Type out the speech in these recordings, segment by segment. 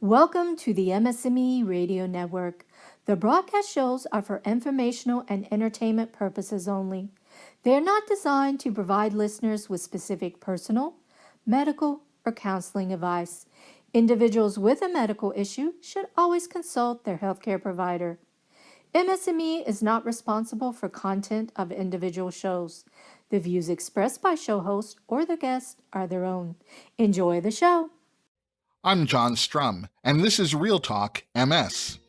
Welcome to the MS&Me Radio Network. The broadcast shows are for informational and entertainment purposes only. They are not designed to provide listeners with specific personal, medical, or counseling advice. Individuals with a medical issue should always consult their healthcare provider. MS&Me is not responsible for content of individual shows. The views expressed by show hosts or their guests are their own. Enjoy the show. I'm John Strum, and this is RealTalk MS.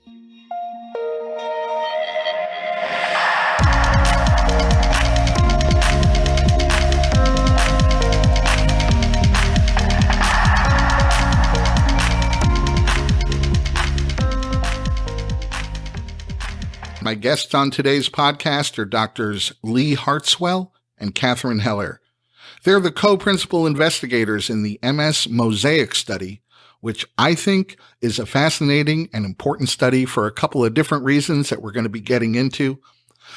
My guests on today's podcast are Drs. Lee Hartswell and Catherine Heller. They're the co-principal investigators in the MS-MOSAIC study, which I think is a fascinating and important study for a couple of different reasons that we're going to be getting into.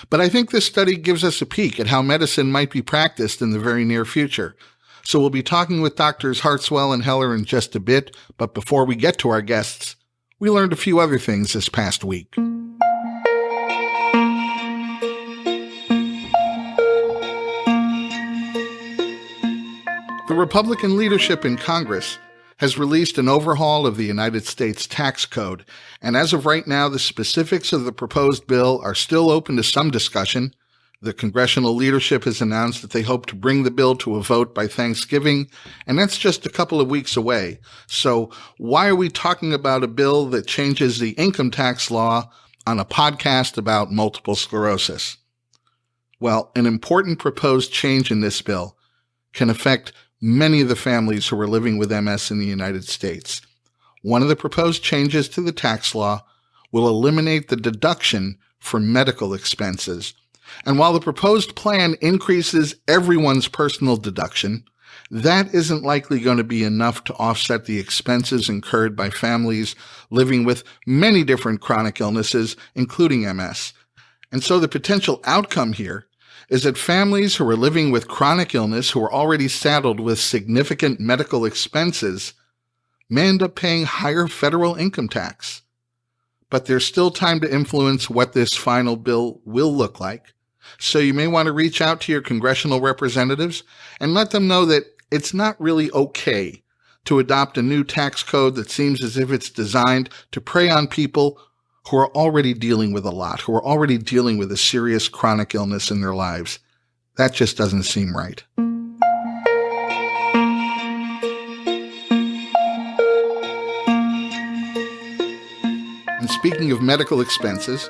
But I think this study gives us a peek at how medicine might be practiced in the very near future. So we'll be talking with Drs. Hartswell and Heller in just a bit, but before we get to our guests, we learned a few other things this past week. The Republican leadership in Congress has released an overhaul of the United States tax code, and as of right now, the specifics of the proposed bill are still open to some discussion. The congressional leadership has announced that they hope to bring the bill to a vote by Thanksgiving, and that's just a couple of weeks away. So why are we talking about a bill that changes the income tax law on a podcast about multiple sclerosis? Well, an important proposed change in this bill can affect many of the families who are living with MS in the United States. One of the proposed changes to the tax law will eliminate the deduction for medical expenses. And while the proposed plan increases everyone's personal deduction, that isn't likely going to be enough to offset the expenses incurred by families living with many different chronic illnesses, including MS. And so the potential outcome here is that families who are living with chronic illness, who are already saddled with significant medical expenses, may end up paying higher federal income tax. But there's still time to influence what this final bill will look like. So you may want to reach out to your congressional representatives and let them know that it's not really okay to adopt a new tax code that seems as if it's designed to prey on people who are already dealing with a lot, who are already dealing with a serious chronic illness in their lives. That just doesn't seem right. And speaking of medical expenses,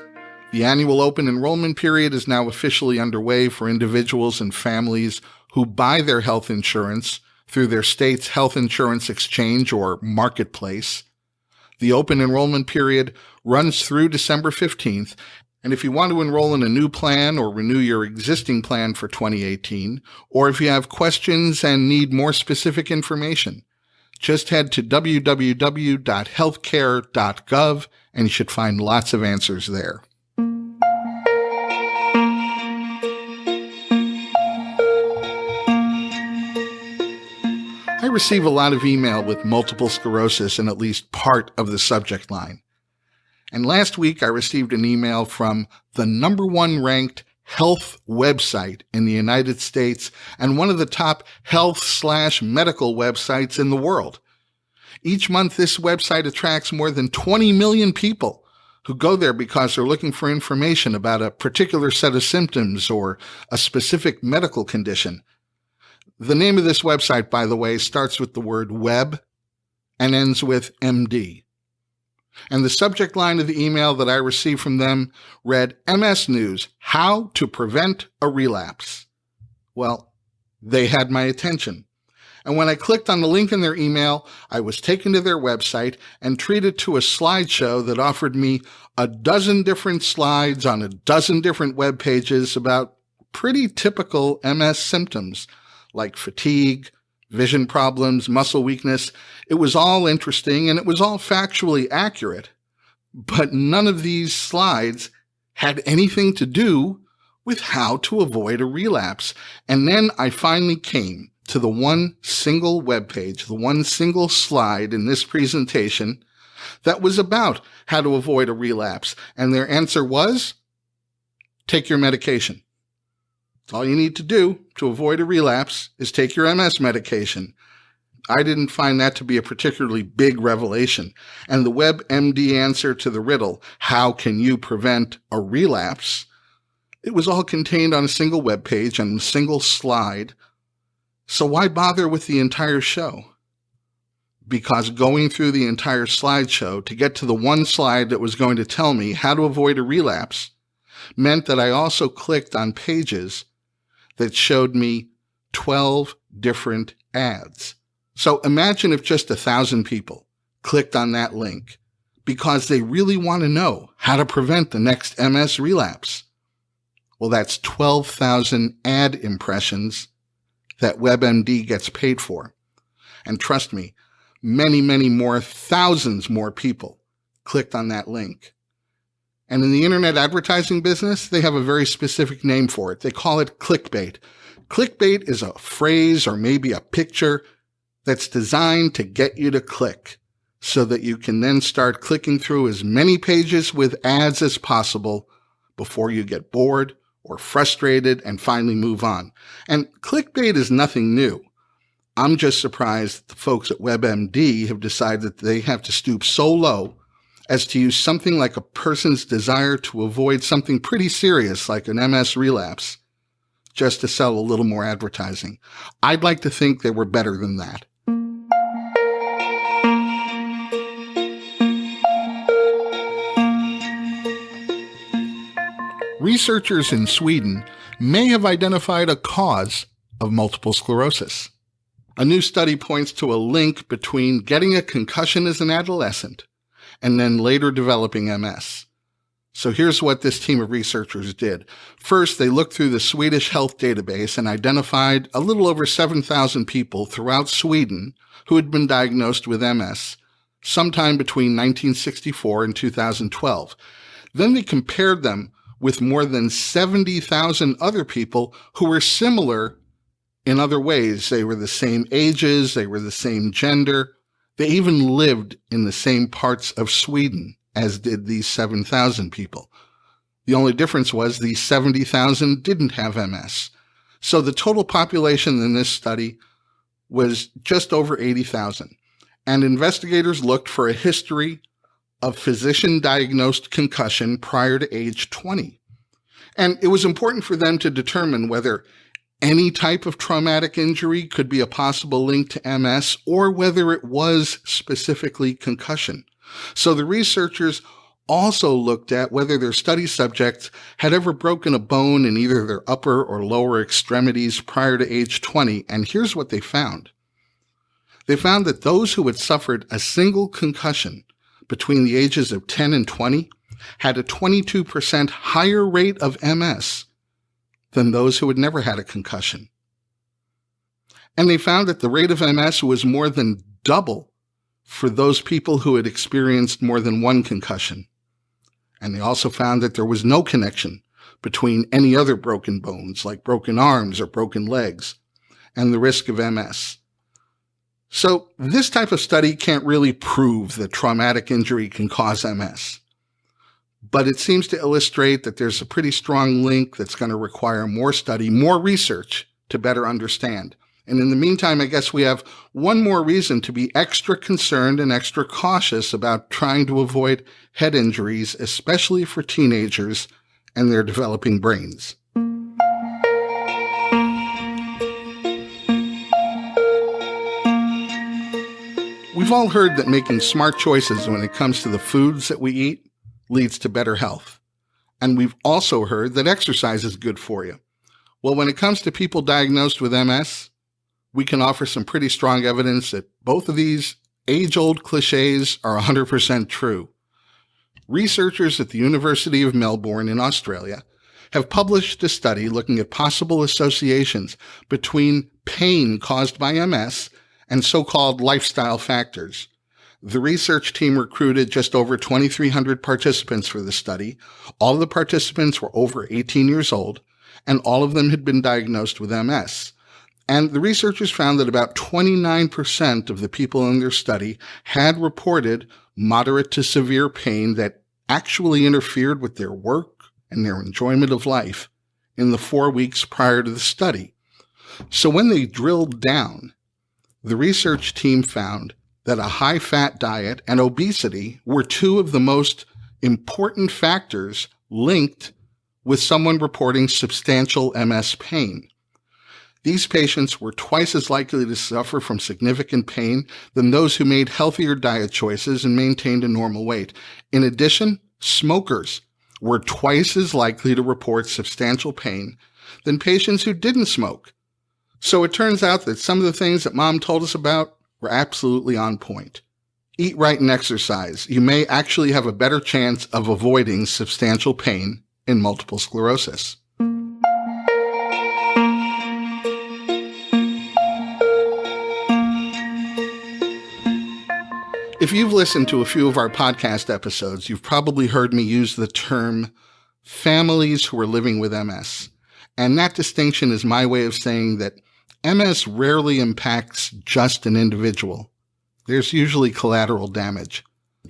the annual open enrollment period is now officially underway for individuals and families who buy their health insurance through their state's health insurance exchange or marketplace. The open enrollment period runs through December 15th, and if you want to enroll in a new plan or renew your existing plan for 2018, or if you have questions and need more specific information, just head to www.healthcare.gov and you should find lots of answers there. I receive a lot of email with multiple sclerosis in at least part of the subject line. And last week I received an email from the #1 ranked health website in the United States and one of the top health/medical websites in the world. Each month this website attracts more than 20 million people who go there because they're looking for information about a particular set of symptoms or a specific medical condition. The name of this website, by the way, starts with the word web and ends with MD. And the subject line of the email that I received from them read, MS News, How to Prevent a Relapse. Well, they had my attention. And when I clicked on the link in their email, I was taken to their website and treated to a slideshow that offered me a dozen different slides on a dozen different web pages about pretty typical MS symptoms, like fatigue, vision problems, muscle weakness. It was all interesting and it was all factually accurate, but none of these slides had anything to do with how to avoid a relapse. And then I finally came to the one single web page, the one single slide in this presentation that was about how to avoid a relapse. And their answer was, take your medication. That's all you need to do to avoid a relapse is take your MS medication. I didn't find that to be a particularly big revelation. And the WebMD answer to the riddle, how can you prevent a relapse? It was all contained on a single web page and a single slide. So why bother with the entire show? Because going through the entire slideshow to get to the one slide that was going to tell me how to avoid a relapse meant that I also clicked on pages that showed me 12 different ads. So imagine if just 1,000 people clicked on that link because they really want to know how to prevent the next MS relapse. Well, that's 12,000 ad impressions that WebMD gets paid for. And trust me, many, many more, thousands more people clicked on that link. And in the internet advertising business, they have a very specific name for it. They call it clickbait. Clickbait is a phrase or maybe a picture that's designed to get you to click so that you can then start clicking through as many pages with ads as possible before you get bored or frustrated and finally move on. And clickbait is nothing new. I'm just surprised that the folks at WebMD have decided that they have to stoop so low as to use something like a person's desire to avoid something pretty serious like an MS relapse just to sell a little more advertising. I'd like to think they were better than that. Researchers in Sweden may have identified a cause of multiple sclerosis. A new study points to a link between getting a concussion as an adolescent and then later developing MS. So here's what this team of researchers did. First, they looked through the Swedish health database and identified a little over 7,000 people throughout Sweden who had been diagnosed with MS sometime between 1964 and 2012. Then they compared them with more than 70,000 other people who were similar in other ways. They were the same ages, they were the same gender, they even lived in the same parts of Sweden as did these 7,000 people. The only difference was these 70,000 didn't have MS. So the total population in this study was just over 80,000. And investigators looked for a history of physician-diagnosed concussion prior to age 20. And it was important for them to determine whether any type of traumatic injury could be a possible link to MS or whether it was specifically concussion. So the researchers also looked at whether their study subjects had ever broken a bone in either their upper or lower extremities prior to age 20. And here's what they found. They found that those who had suffered a single concussion between the ages of 10 and 20 had a 22% higher rate of MS than those who had never had a concussion. And they found that the rate of MS was more than double for those people who had experienced more than one concussion. And they also found that there was no connection between any other broken bones, like broken arms or broken legs, and the risk of MS. So this type of study can't really prove that traumatic injury can cause MS. But it seems to illustrate that there's a pretty strong link that's going to require more study, more research to better understand. And in the meantime, I guess we have one more reason to be extra concerned and extra cautious about trying to avoid head injuries, especially for teenagers and their developing brains. We've all heard that making smart choices when it comes to the foods that we eat leads to better health. And we've also heard that exercise is good for you. Well, when it comes to people diagnosed with MS, we can offer some pretty strong evidence that both of these age-old cliches are 100% true. Researchers at the University of Melbourne in Australia have published a study looking at possible associations between pain caused by MS and so-called lifestyle factors. The research team recruited just over 2,300 participants for the study. All of the participants were over 18 years old, and all of them had been diagnosed with MS. And the researchers found that about 29% of the people in their study had reported moderate to severe pain that actually interfered with their work and their enjoyment of life in the 4 weeks prior to the study. So when they drilled down, the research team found that a high-fat diet and obesity were two of the most important factors linked with someone reporting substantial MS pain. These patients were twice as likely to suffer from significant pain than those who made healthier diet choices and maintained a normal weight. In addition, smokers were twice as likely to report substantial pain than patients who didn't smoke. So it turns out that some of the things that Mom told us about were absolutely on point. Eat right and exercise. You may actually have a better chance of avoiding substantial pain in multiple sclerosis. If you've listened to a few of our podcast episodes, you've probably heard me use the term families who are living with MS. And that distinction is my way of saying that MS rarely impacts just an individual. There's usually collateral damage.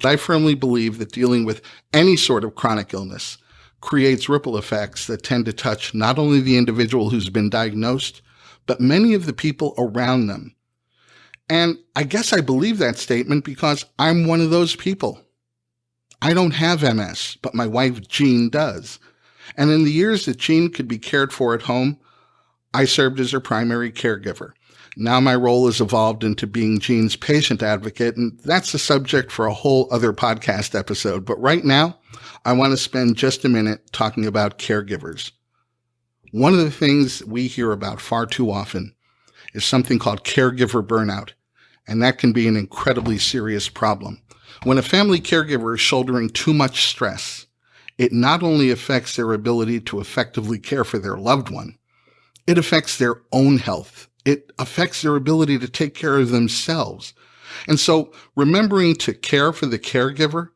I firmly believe that dealing with any sort of chronic illness creates ripple effects that tend to touch not only the individual who's been diagnosed, but many of the people around them. And I guess I believe that statement because I'm one of those people. I don't have MS, but my wife Jean does. And in the years that Jean could be cared for at home, I served as her primary caregiver. Now my role has evolved into being Jean's patient advocate, and that's a subject for a whole other podcast episode. But right now, I want to spend just a minute talking about caregivers. One of the things we hear about far too often is something called caregiver burnout, and that can be an incredibly serious problem. When a family caregiver is shouldering too much stress, it not only affects their ability to effectively care for their loved one, it affects their own health. It affects their ability to take care of themselves. And so remembering to care for the caregiver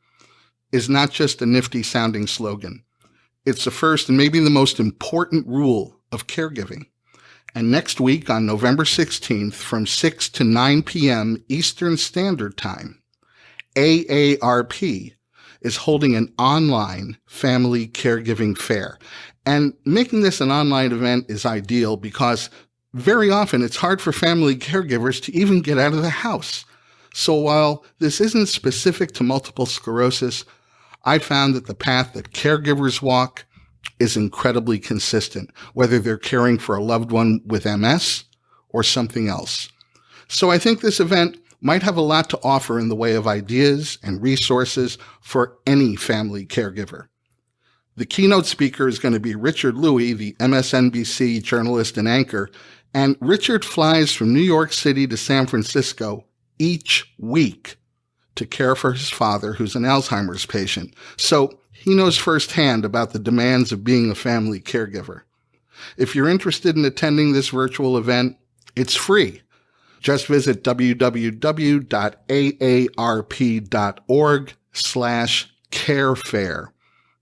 is not just a nifty sounding slogan. It's the first and maybe the most important rule of caregiving. And next week on November 16th from 6 to 9 p.m. Eastern Standard Time, AARP is holding an online family caregiving fair. And making this an online event is ideal because very often it's hard for family caregivers to even get out of the house. So while this isn't specific to multiple sclerosis, I found that the path that caregivers walk is incredibly consistent, whether they're caring for a loved one with MS or something else. So I think this event might have a lot to offer in the way of ideas and resources for any family caregiver. The keynote speaker is going to be Richard Louie, the MSNBC journalist and anchor, and Richard flies from New York City to San Francisco each week to care for his father, who's an Alzheimer's patient. So he knows firsthand about the demands of being a family caregiver. If you're interested in attending this virtual event, it's free. Just visit www.aarp.org/carefair.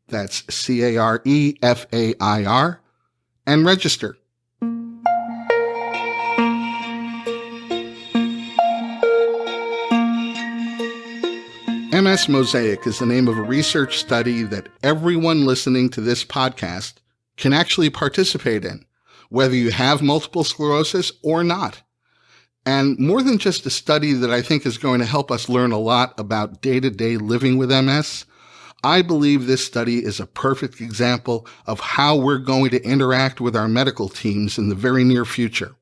That's CAREFAIR, and register. MS MOSAIC is the name of a research study that everyone listening to this podcast can actually participate in, whether you have multiple sclerosis or not. And more than just a study that I think is going to help us learn a lot about day-to-day living with MS, I believe this study is a perfect example of how we're going to interact with our medical teams in the very near future.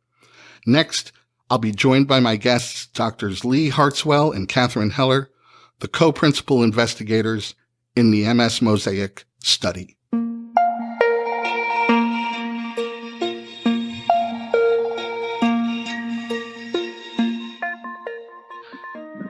Next, I'll be joined by my guests, Drs. Lee Hartzwell and Catherine Heller, the co-principal investigators in the MS MOSAIC study.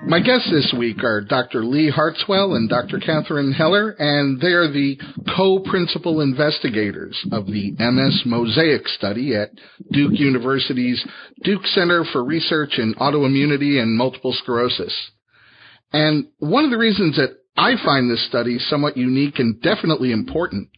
My guests this week are Dr. Lee Hartzwell and Dr. Catherine Heller, and they are the co-principal investigators of the MS MOSAIC study at Duke University's Duke Center for Research in Autoimmunity and Multiple Sclerosis. And one of the reasons that I find this study somewhat unique and definitely important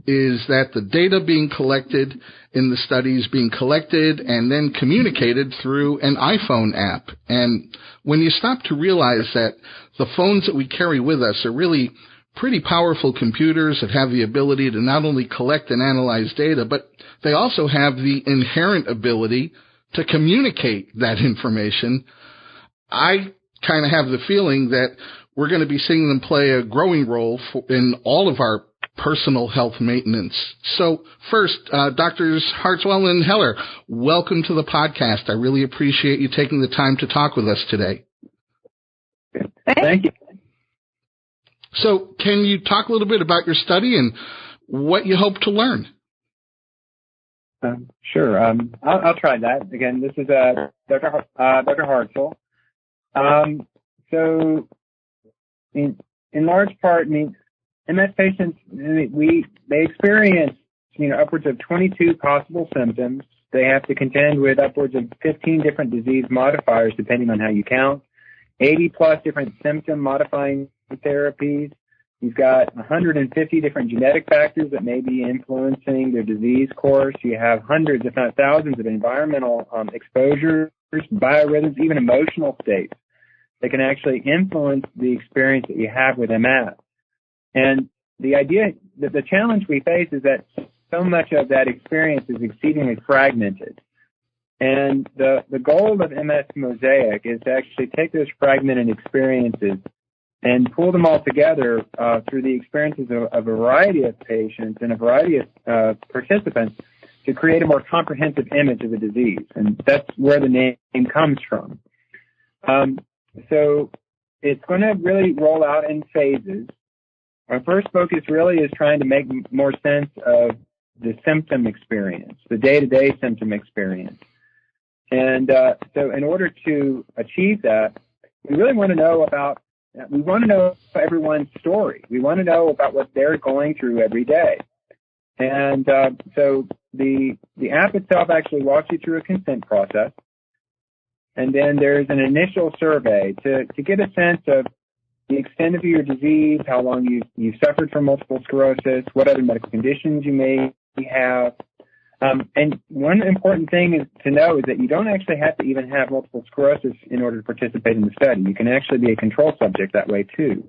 is that the data being collected in the study is being collected and then communicated through an iPhone app. And when you stop to realize that the phones that we carry with us are really pretty powerful computers that have the ability to not only collect and analyze data, but they also have the inherent ability to communicate that information, I kind of have the feeling that we're going to be seeing them play a growing role in all of our personal health maintenance. So first, Drs. Hartswell and Heller, welcome to the podcast. I really appreciate you taking the time to talk with us today. Thank you. So can you talk a little bit about your study and what you hope to learn? Sure. I'll try that. Again, this is Dr. Hartzell. So in large part, MS patients, they experience, upwards of 22 possible symptoms. They have to contend with upwards of 15 different disease modifiers, depending on how you count, 80 plus different symptom modifying therapies. You've got 150 different genetic factors that may be influencing their disease course. You have hundreds, if not thousands, of environmental exposures, biorhythms, even emotional states that can actually influence the experience that you have with MS. And the idea, the challenge we face is that so much of that experience is exceedingly fragmented. And the goal of MS MOSAIC is to actually take those fragmented experiences and pull them all together through the experiences of a variety of patients and a variety of participants to create a more comprehensive image of the disease. And that's where the name comes from. So it's going to really roll out in phases. Our first focus really is trying to make more sense of the symptom experience, the day-to-day symptom experience. And so in order to achieve that, we really want to know everyone's story. We want to know about what they're going through every day. And so the app itself actually walks you through a consent process. And then there's an initial survey to get a sense of the extent of your disease, how long you've suffered from multiple sclerosis, what other medical conditions you may have. And one important thing is to know is that you don't actually have to even have multiple sclerosis in order to participate in the study. You can actually be a control subject that way too.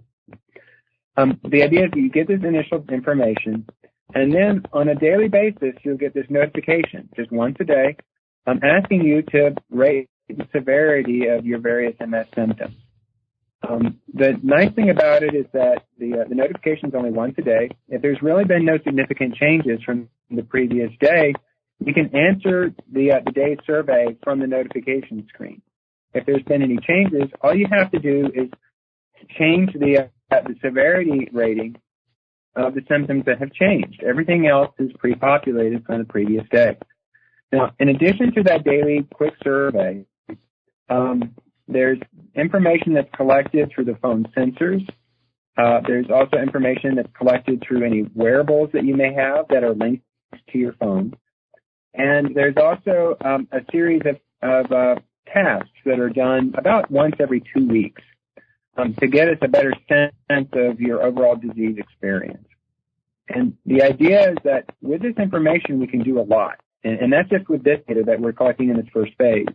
The idea is that you get this initial information, and then on a daily basis, you'll get this notification just once a day asking you to rate the severity of your various MS symptoms. The nice thing about it is that the notification is only once a day. If there's really been no significant changes from the previous day, you can answer the day's survey from the notification screen. If there's been any changes, all you have to do is change the severity rating of the symptoms that have changed. Everything else is pre-populated from the previous day. Now, in addition to that daily quick survey, there's information that's collected through the phone sensors. There's also information that's collected through any wearables that you may have that are linked to your phone. And there's also a series of tasks that are done about once every 2 weeks to get us a better sense of your overall disease experience. And the idea is that with this information, we can do a lot. And that's just with this data that we're collecting in this first phase.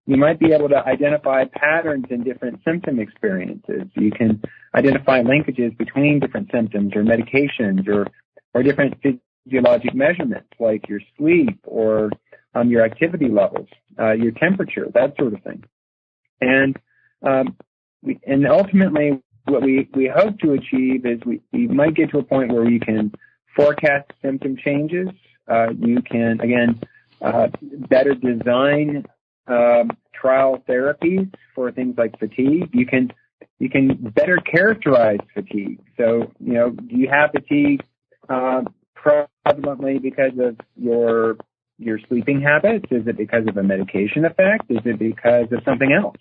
You might be able to identify patterns in different symptom experiences. You can identify linkages between different symptoms or medications or different physiologic measurements like your sleep or your activity levels, your temperature, that sort of thing. And ultimately, what we hope to achieve is we might get to a point where we can forecast symptom changes. You can, again, better design trial therapies for things like fatigue. You can better characterize fatigue. So, do you have fatigue prevalently because of your sleeping habits? Is it because of a medication effect? Is it because of something else?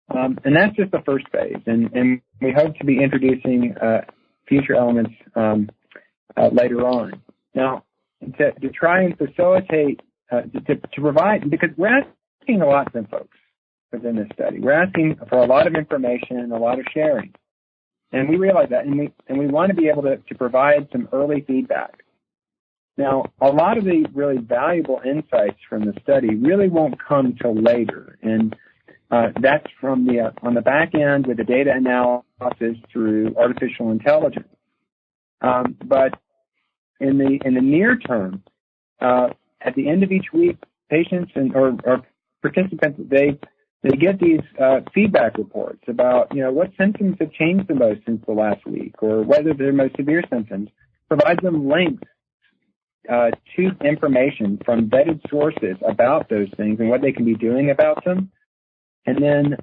And that's just the first phase. And we hope to be introducing future elements later on. Now, to try and facilitate, to provide, because we're asking a lot from folks within this study. We're asking for a lot of information and a lot of sharing. And we realize that, and we want to be able to provide some early feedback. Now, a lot of the really valuable insights from the study really won't come till later, and that's from on the back end with the data analysis through artificial intelligence. But in the near term, at the end of each week, patients or participants, they get these feedback reports about, what symptoms have changed the most since the last week, or whether their most severe symptoms. Provides them links to information from vetted sources about those things and what they can be doing about them. And then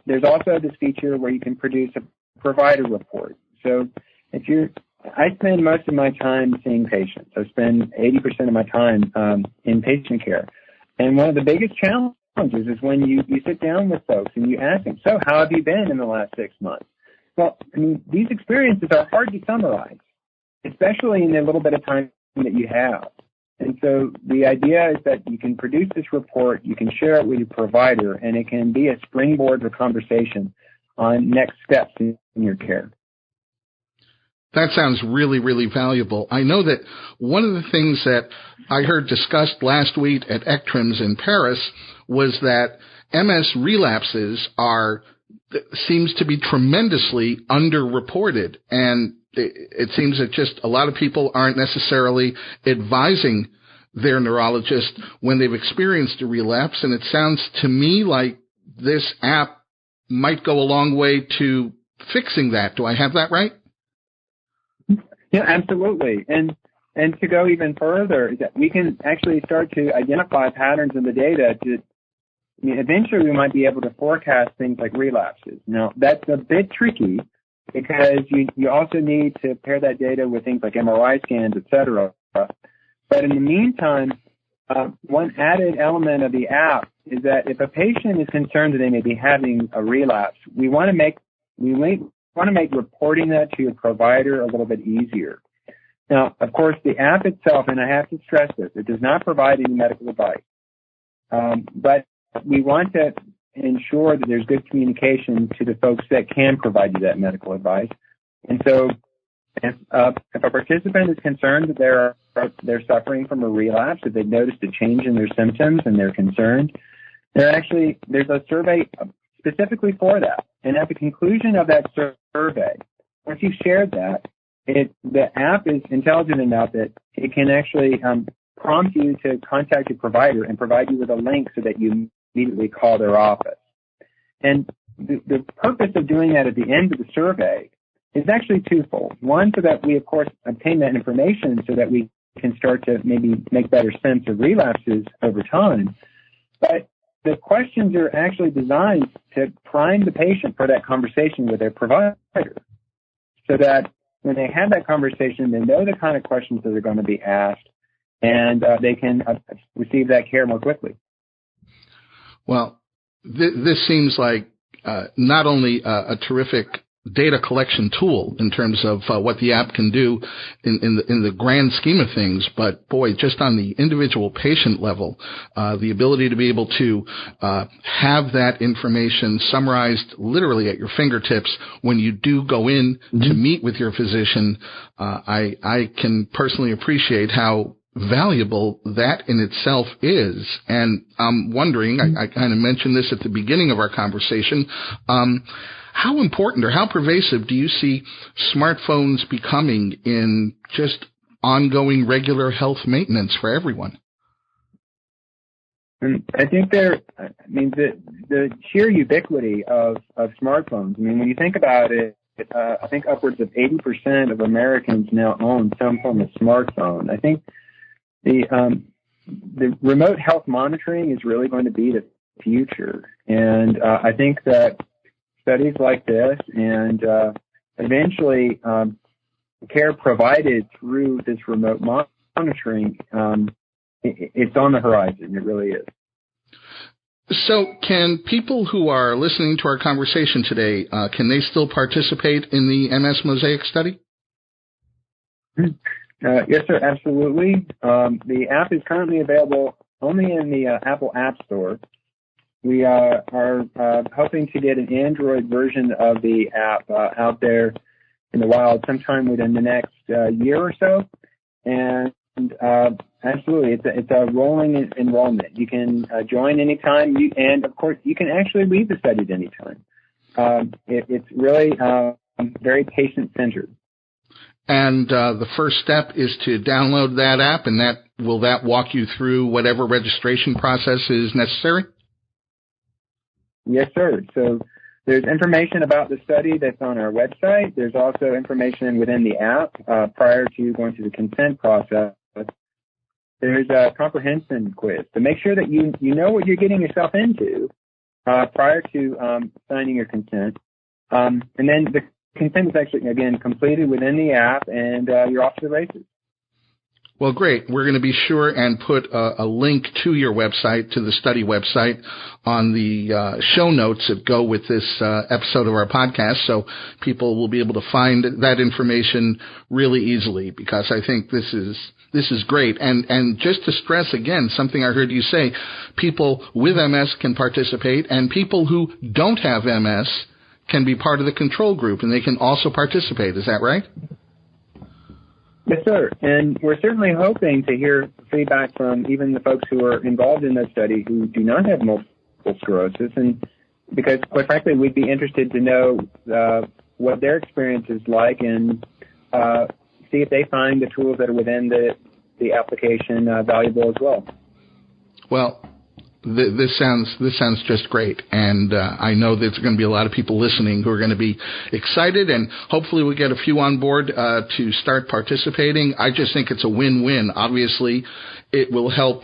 there's also this feature where you can produce a provider report. So I spend most of my time seeing patients. I spend 80% of my time in patient care. And one of the biggest challenges is when you sit down with folks and you ask them, so how have you been in the last 6 months? Well, these experiences are hard to summarize, especially in the little bit of time that you have. And so the idea is that you can produce this report, you can share it with your provider, and it can be a springboard for conversation on next steps in your care. That sounds really, really valuable. I know that one of the things that I heard discussed last week at ECTRIMS in Paris was that MS relapses seems to be tremendously underreported, and it seems that just a lot of people aren't necessarily advising their neurologist when they've experienced a relapse, and it sounds to me like this app might go a long way to fixing that. Do I have that right? Yeah, absolutely. And to go even further, we can actually start to identify patterns in the data eventually we might be able to forecast things like relapses. Now, that's a bit tricky because you also need to pair that data with things like MRI scans, et cetera. But in the meantime, one added element of the app is that if a patient is concerned that they may be having a relapse, we want to make reporting that to your provider a little bit easier. Now, of course, the app itself, and I have to stress this, it does not provide any medical advice. But we want to ensure that there's good communication to the folks that can provide you that medical advice. And so if a participant is concerned that they're suffering from a relapse, if they've noticed a change in their symptoms and they're concerned, there's a survey specifically for that. And at the conclusion of that survey, once you've shared that, the app is intelligent enough that it can actually prompt you to contact your provider and provide you with a link so that you immediately call their office. And the purpose of doing that at the end of the survey is actually twofold. One, so that we, of course, obtain that information so that we can start to maybe make better sense of relapses over time. But the questions are actually designed to prime the patient for that conversation with their provider so that when they have that conversation, they know the kind of questions that are going to be asked, and they can receive that care more quickly. Well, this seems like not only a terrific data collection tool in terms of what the app can do in the grand scheme of things, but boy, just on the individual patient level, the ability to be able to have that information summarized literally at your fingertips when you do go in to meet with your physician, I can personally appreciate how valuable that in itself is. And I'm wondering, I kind of mentioned this at the beginning of our conversation, how important or how pervasive do you see smartphones becoming in just ongoing regular health maintenance for everyone? I think the sheer ubiquity of smartphones, when you think about it, I think upwards of 80% of Americans now own some form of smartphone. I think the remote health monitoring is really going to be the future. And I think that studies like this and eventually care provided through this remote monitoring, it's on the horizon. It really is. So can people who are listening to our conversation today, can they still participate in the MS MOSAIC study? Yes, sir, absolutely. The app is currently available only in the Apple App Store. We are hoping to get an Android version of the app out there in the wild sometime within the next year or so. And absolutely, it's a rolling enrollment. You can join anytime, and of course, you can actually leave the study at any time. It's really very patient-centered. And the first step is to download that app, and will that walk you through whatever registration process is necessary? Yes, sir. So there's information about the study that's on our website. There's also information within the app prior to going through the consent process. There's a comprehension quiz to make sure that you know what you're getting yourself into prior to signing your consent. And then the consent is actually, again, completed within the app, and you're off to the races. Well, great. We're going to be sure and put a link to your website, to the study website, on the show notes that go with this episode of our podcast, so people will be able to find that information really easily, because I think this is great. And just to stress again, something I heard you say, people with MS can participate, and people who don't have MS can be part of the control group, and they can also participate. Is that right? Yes, sir. And we're certainly hoping to hear feedback from even the folks who are involved in the study who do not have multiple sclerosis. And because, quite frankly, we'd be interested to know what their experience is like, and see if they find the tools that are within the application valuable as well. Well, this sounds just great, and I know there's going to be a lot of people listening who are going to be excited, and hopefully we get a few on board to start participating. I just think it's a win-win. Obviously, it will help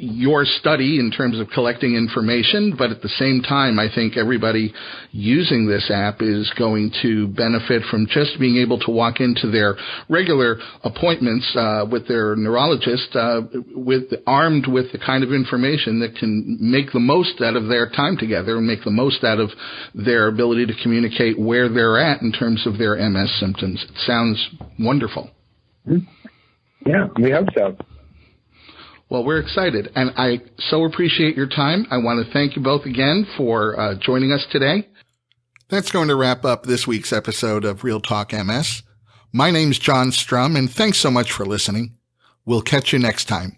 your study in terms of collecting information, but at the same time, I think everybody using this app is going to benefit from just being able to walk into their regular appointments with their neurologist armed with the kind of information that can make the most out of their time together and make the most out of their ability to communicate where they're at in terms of their MS symptoms. It sounds wonderful. Yeah, we hope so. Well, we're excited, and I so appreciate your time. I want to thank you both again for joining us today. That's going to wrap up this week's episode of Real Talk MS. My name's John Strum, and thanks so much for listening. We'll catch you next time.